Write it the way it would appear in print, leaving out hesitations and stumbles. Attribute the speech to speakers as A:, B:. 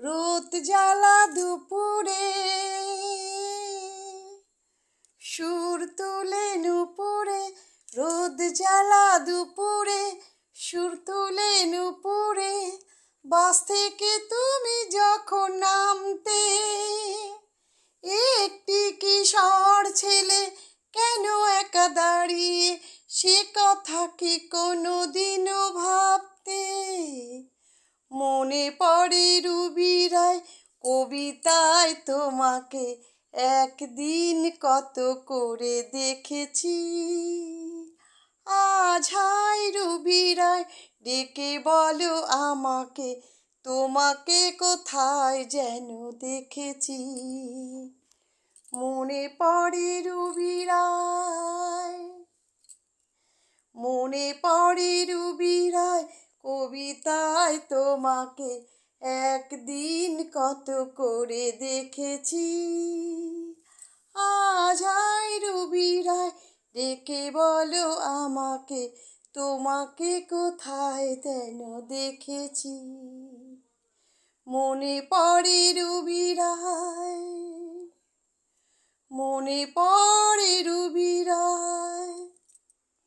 A: রোদ জ্বালা দুপুরে সুর তুলে নুপুরে, রোদ জ্বালা দুপুরে সুর তুলে নুপুরে, বাস থেকে তুমি যখন নামতে, একটি কিশোর ছেলে কেন একা দাঁড়িয়ে, সে কথা কি কোনোদিনও ভাবতে? মনে পড়ে রুবি রায় কবিতায় তোমাকে একদিন কত করে দেখেছি। আজ হায় রুবি রায় ডেকে বলো আমাকে, তোমাকে কোথায় যেন দেখেছি। মনে পড়ে রুবি রায়, মনে পড়ে রুবি রায় কবিতায় তোমাকে একদিন কত করে দেখেছি। আজ হায় রুবি রায় ডেকে বলো আমাকে, তোমাকে কোথায় যেন দেখেছি। মনে পড়ে রুবি রায়, মনে পড়ে।